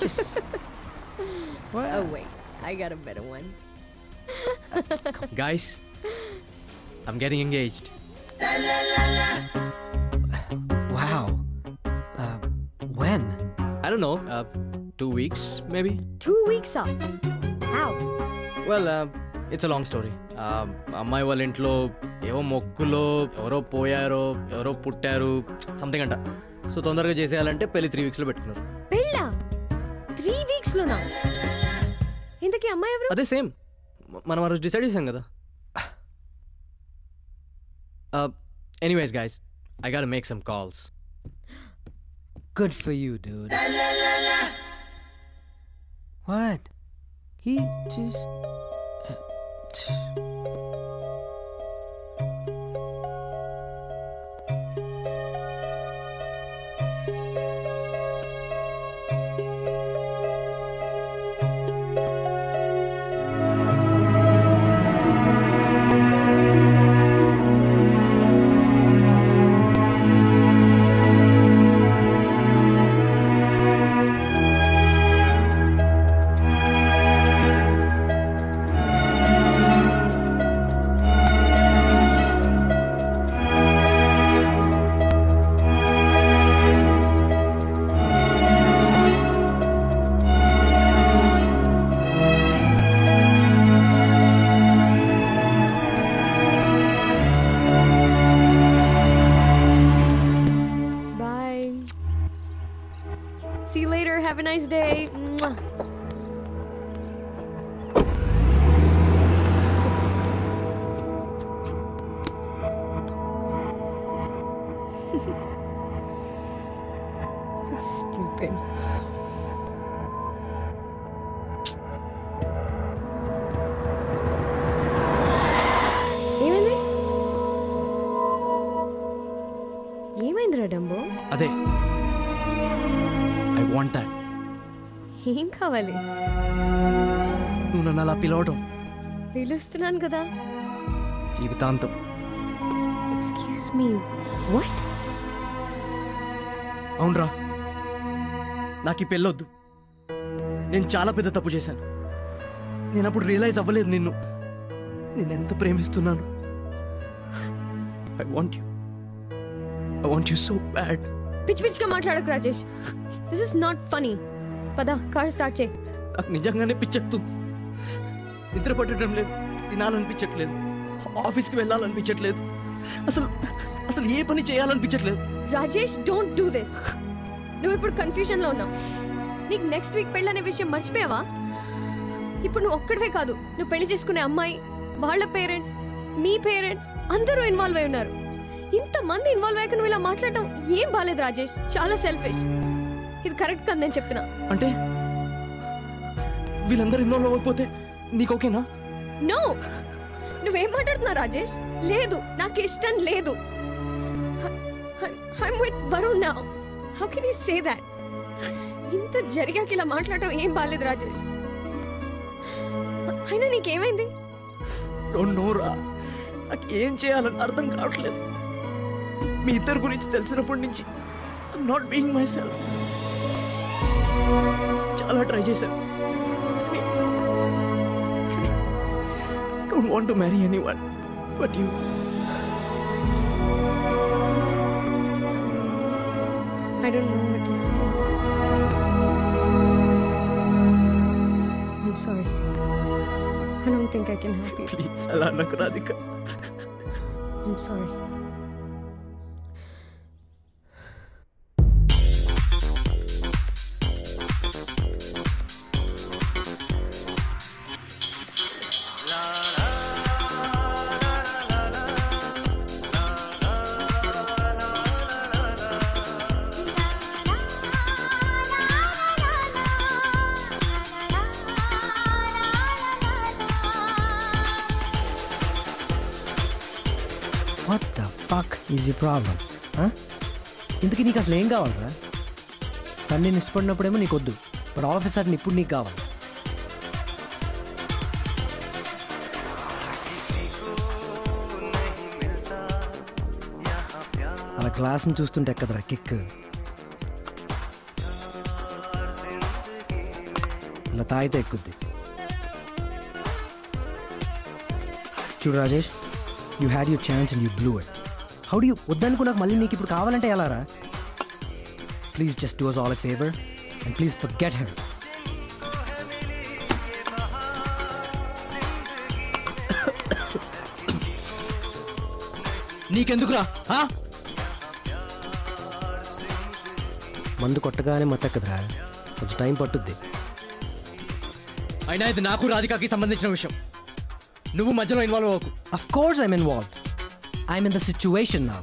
Just what? Oh wait, I got a better one. Guys, I'm getting engaged. Wow. When? I don't know, 2 weeks maybe? 2 weeks up. How? Well, it's a long story. అమ్మాయి వాళ్ళ ఇంట్లో ఏవో మొక్కులో ఎవరో పోయారో ఎవరో పుట్టారు something అంట. So తొందరగా చేసేయాలంటే పెళ్లి 3 weeks పెట్టుకున్నారు. పెళ్ళా 3 weeks లోనా? ఇంతకీ అమ్మాయి ఎవరు? అదే సేమ్ మనం ఆ రోజు డిసైడ్ చేసాం కదా. Anyways guys, I gotta make some calls. Good for you, dude. What? He just... See you later. Have a nice day. Mwah. Stupid. ఏమైందిరా డంబో? అదే ఐ వాంట్ దట్. ఏం కావాలి? నువ్వు నన్ను అలా పిలవడం. పిలుస్తున్నాను కదా. జీవితాంతం. Excuse me, what? అవునరా, నాకు ఈ పెళ్ళొద్దు. నేను చాలా పెద్ద తప్పు చేశాను. నేను అప్పుడు రియలైజ్ అవ్వలేదు నేను ఎంత ప్రేమిస్తున్నాను. I want you so bad. పిచ్చి పిచ్చిగా మాట్లాడకు Rajesh. This is not funny. పద, కార్ స్టార్ట్ చేయి. నాకు నిజంగానే పిచ్చెక్కుతుంది. నిద్ర పట్టడం లేదు, తినాలనిపించట్లేదు, ఆఫీస్కి వెళ్ళాలనిపించట్లేదు, అసలు ఏ పని చేయాలనిపించట్లేదు. Rajesh, don't do this. నువ్వు ఇప్పుడు కన్ఫ్యూజన్ లో ఉన్నావు. నీకు నెక్స్ట్ వీక్ పెళ్ళనే విషయం మర్చిపోయావా? ఇప్పుడు నువ్వు ఒక్కడే కాదు, నువ్వు పెళ్లి చేసుకునే అమ్మాయి, వాళ్ళ పేరెంట్స్, మీ పేరెంట్స్ అందరూ ఇన్వాల్వ్ అయి ఉన్నారు. ఇంతమంది ఇన్వాల్వ్ అయ్యాక నువ్వు ఇలా మాట్లాడటం ఏం బాలేదు రాజేష్. చాలా సెల్ఫిష్. ఇది కరెక్ట్ కాదు నేను చెప్తున్నా. అంటే వీళ్ళందరూ ఇన్వాల్వ్ అవ్వకపోతే నీకు ఓకేనా? నో, నువ్వేం మాట్లాడుతున్నావు రాజేష్? లేదు, నాకు ఇష్టం లేదు. I'm with Varun now. How can you say that? ఇంత జరిగాక ఇలా మాట్లాడటం ఏం బాలేదు రాజేష్. అయినా నీకేమైంది? డోంట్ నో రా, నాకు ఏం చేయాలని అర్థం కావట్లేదు. మీ ఇద్దరు గురించి తెలిసినప్పటి నుంచి I'm not being myself. చాలా ట్రై చేశాను. Don't want to marry anyone but you. I don't know what to say. I'm sorry. I don't think I can help you. Please, అలా నాకు Radhika. I'm sorry. What the fuck is your problem? ఇంతకీ నీకు అసలు ఏం కావాలరా? తను నేను ఇష్టపడినప్పుడేమో నీకు వద్దు, but all of a sudden ఇప్పుడు నీకు కావాలి. అలా క్లాస్ని చూస్తుంటే ఎక్కదరా కిక్. అలా తాగితే ఎక్కుద్ది. చూడు Rajesh, you had your chance and you blew it. How do you వద్దనుకో నాకు మళ్ళీ నీకు ఇప్పుడు కావాలంటే ఎలా రా? Please just do us all a favour and please forget him. నీకెందుకురా? మందు కొట్టగానే మత్తెక్కదురా, కొంచెం టైం పట్టుద్ది. అయినా ఇది నాకు రాధికాకి సంబంధించిన విషయం. నువ్వు మధ్యలో ఇన్వాల్వ్ అవ్వకు. Of course I'm involved. I'm in the situation now.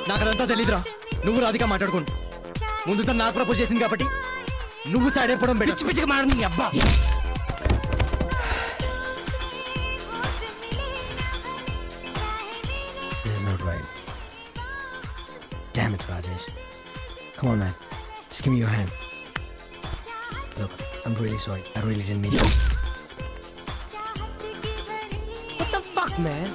నాకు అదంతా తెలీదురా. నువ్వు రాధిక మాట్లాడుకోండి. ముందు తను నాకు ప్రపోజ్ చేసింది కాబట్టి నువ్వు సైడ్ అయిపోవడం పిచ్చి పిచ్చిగా మాట్లాడి అబ్బా. This is not right. Damn it, Rajesh. Come on, man. Just give me your hand. Look, I'm really sorry. I really didn't mean to. What the fuck, man?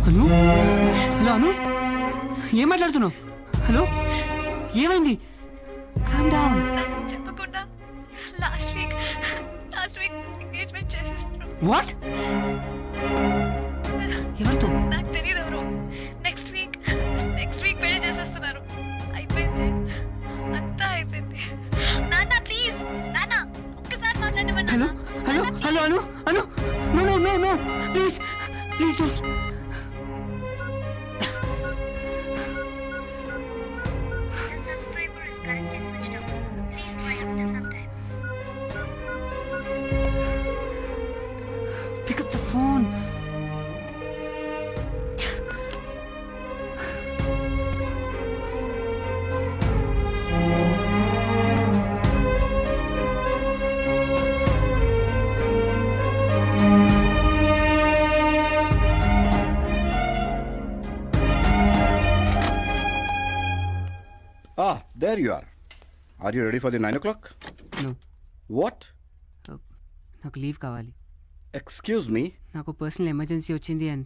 Anu, hello Anu, ఏం మాట్లాడుతున్నావు? హలో, ఏమైంది? Calm down. చెప్పకుండా last week engagement చేసేసారు. What? ఎవరితో? నాకు తెలియదు ఎవరు. Next week పెళ్లి చేసేస్తున్నారు. అయిపోయింది, అంతా అయిపోయింది. నాన్న ప్లీజ్, నాన్న ఒక్కసారి మాట్లాడమని. Hello hello hello Anu, Anu, no no no no, please please don't. Pick up the phone. There you are. Are you ready for the 9 o'clock? No. What? నాకు లీవ్ కావాలి. Excuse me? నాకు పర్సనల్ ఎమర్జెన్సీ వచ్చింది and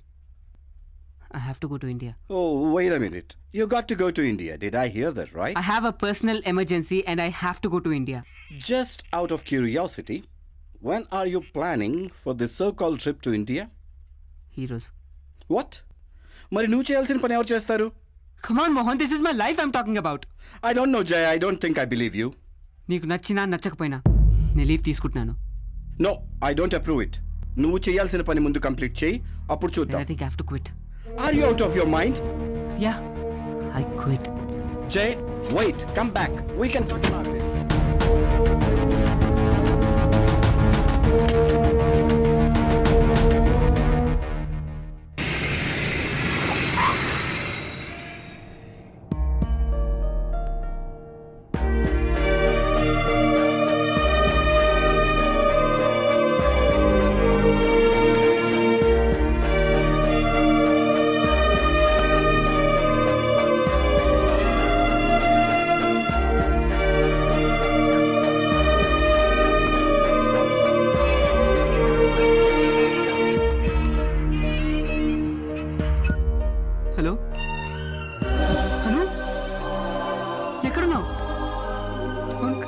I have to go to India. Oh, wait a minute. You got to go to India. Did I hear that right? I have a personal emergency and I have to go to India. Just out of curiosity, when are you planning for this so-called trip to India? ఈరోజు. What? మరి నువ్వు చేయాల్సిన పని ఎవరు చేస్తారు? Come on, Mohan, this is my life I'm talking about. I don't know, Jay. I don't think I believe you. నీకు నచ్చినా నచ్చకపోయినా నేను లీవ్ తీసుకుంటున్నాను. No, I don't approve it. నువ్వు చేయాల్సిన పని ముందు కంప్లీట్ చేయి, అప్పుడు చూద్దాం. I think I have to quit. Are you out of your mind? Yeah, I quit. Jay, wait. Come back. We can talk about this. Hello?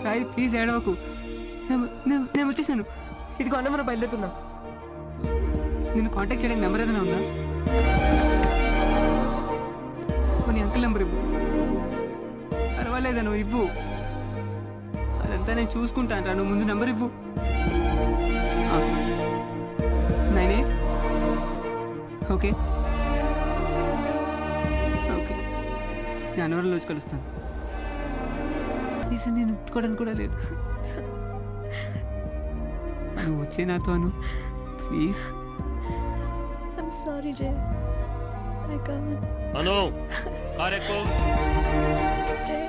Sai please ఏడవకు. నేను వచ్చేసాను. ఇదిగో అన్న మనం బయలుదేరుతున్నాం. నేను కాంటాక్ట్ చేయడానికి నెంబర్ ఏదైనా ఉందా? నీ అంకుల్ నెంబర్ ఇవ్వు. పర్వాలేదా, నువ్వు ఇవ్వు. అదంతా నేను చూసుకుంటాను రా. నువ్వు ముందు నెంబర్ ఇవ్వు. 98. ఓకే ఓకే, నేను అన్నవరం రోజు కలుస్తాను. కనీసం నేను ఒప్పుకోవడానికి కూడా లేదు. నువ్వు వచ్చే నాతో Anu please. I'm sorry, Jay. I can't. Anu కారెక్కు. Jay.